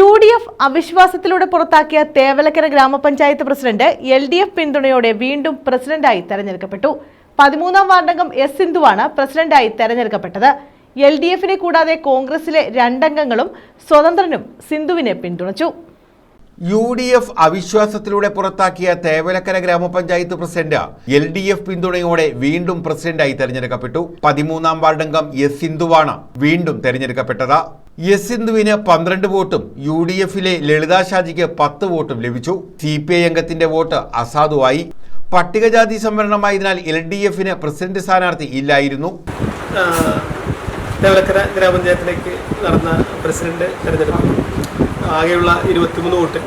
UDF അവിശ്വാസത്തിലൂടെ പുറത്താക്കിയ തേവലക്കര ഗ്രാമപഞ്ചായത്ത് president LDF പിന്തുണയോടെ വീണ്ടും പ്രസിഡന്റായി തെരഞ്ഞെടുക്കപ്പെട്ടു. 13ാം വാർഡംഗം S സിന്ധുവാണ് പ്രസിഡന്റായി തെരഞ്ഞെടുക്കപ്പെട്ടത്. LDFനെ കൂടാതെ കോൺഗ്രസിലെ 2 അംഗങ്ങളും സ്വതന്ത്രനും സിന്ധുവിനെ പിന്തുണച്ചു. UDF അവിശ്വാസത്തിലൂടെ പുറത്താക്കിയ തേവലക്കര ഗ്രാമപഞ്ചായത്ത് പ്രസിഡന്റ് LDF പിന്തുണയോടെ വീണ്ടും പ്രസിഡന്റായി തെരഞ്ഞെടുക്കപ്പെട്ടു. 13ാം വാർഡംഗം S സിന്ധുവാണ് വീണ്ടും തെരഞ്ഞെടുക്കപ്പെട്ടത്. S സിന്ധുവിന് 12 വോട്ടും UDFിലെ ലളിതാ ഷാജിക്ക് 10 വോട്ടും ലഭിച്ചു. CPI അംഗത്തിന്റെ വോട്ട് അസാധുവായി. പട്ടികജാതി സംവരണമായതിനാൽ LDFന് പ്രസിഡന്റ് സ്ഥാനാർത്ഥി ഇല്ലായിരുന്നു. തേവലക്കര ഗ്രാമപഞ്ചായത്തിലേക്ക് നടന്ന പ്രസിഡന്റ് തെരഞ്ഞെടുപ്പ് ആകെയുള്ള 23 vote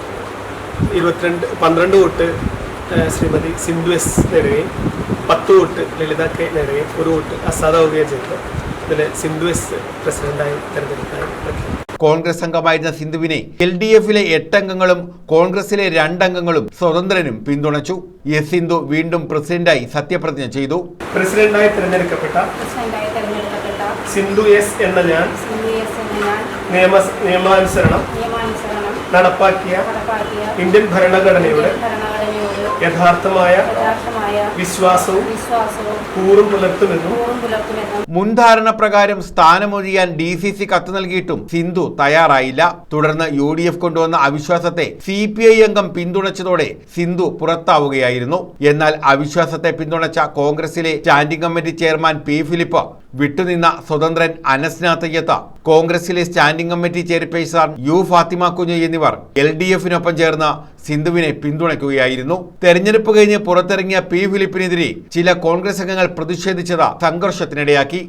12 vote Shrimati Sindhu S നേടുകയും 10 വോട്ട് ലളിത K നേടുകയും 1 വോട്ട് അസാധാവുകയും ചെയ്തു. ഇതിൽ സിന്ധു S പ്രസിഡന്റായി തെരഞ്ഞെടുക്കാൻ കോൺഗ്രസ് അംഗമായിരുന്ന സിന്ധുവിനെ LDFിലെ 8 അംഗങ്ങളും കോൺഗ്രസിലെ 2 അംഗങ്ങളും സ്വതന്ത്രനും പിന്തുണച്ചു. S സിന്ധു വീണ്ടും പ്രസിഡന്റായി സത്യപ്രതിജ്ഞ ചെയ്തു. പ്രസിഡന്റായി തെരഞ്ഞെടുക്കപ്പെട്ട സിന്ധു S എന്ന ഞാൻ നിയമാനുസരണം നടപ്പാക്കിയ ഇന്ത്യൻ ഭരണഘടനയുടെ യഥാർത്ഥമായ വിശ്വാസവും കൂറും പുലർത്തുമെന്നും മുൻധാരണ പ്രകാരം സ്ഥാനമൊഴിയാൻ DCC കത്ത് നൽകിയിട്ടും സിന്ധു തയ്യാറായില്ല. തുടർന്ന് UDF കൊണ്ടുവന്ന അവിശ്വാസത്തെ CPI അംഗം പിന്തുണച്ചതോടെ സിന്ധു പുറത്താവുകയായിരുന്നു. എന്നാൽ അവിശ്വാസത്തെ പിന്തുണച്ച കോൺഗ്രസിലെ standing committee chairman P. Philip വിട്ടുനിന്ന സ്വതന്ത്രൻ അനസ്നാ തയ്യത്ത്, കോൺഗ്രസിലെ standing committee chairperson U. Fathima Kunju എന്നിവർ LDFനൊപ്പം ചേർന്ന് സിന്ധുവിനെ പിന്തുണയ്ക്കുകയായിരുന്നു. തെരഞ്ഞെടുപ്പ് കഴിഞ്ഞ് പുറത്തിറങ്ങിയ P. ഫിലിപ്പിനെതിരെ ചില കോൺഗ്രസ് അംഗങ്ങൾ പ്രതിഷേധിച്ചത് സംഘർഷത്തിനിടയാക്കി.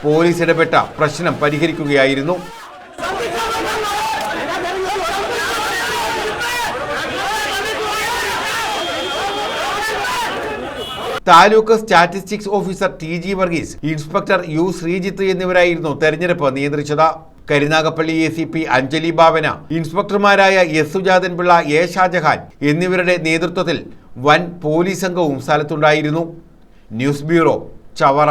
പോലീസ് ഇടപെട്ട പ്രശ്നം പരിഹരിക്കുകയായിരുന്നു. Taluk statistics officer TG Varghese, inspector U. Sreejith എന്നിവരായിരുന്നു തെരഞ്ഞെടുപ്പ് നിയന്ത്രിച്ചത്. Karunagappally ACP Anjali Bhavana, ഇൻസ്പെക്ടർമാരായ S. Sujathanpillai, A. Shah Jahan എന്നിവരുടെ നേതൃത്വത്തിൽ വൻ പോലീസ് സംഘവും സ്ഥലത്തുണ്ടായിരുന്നു. News bureau, Chavara.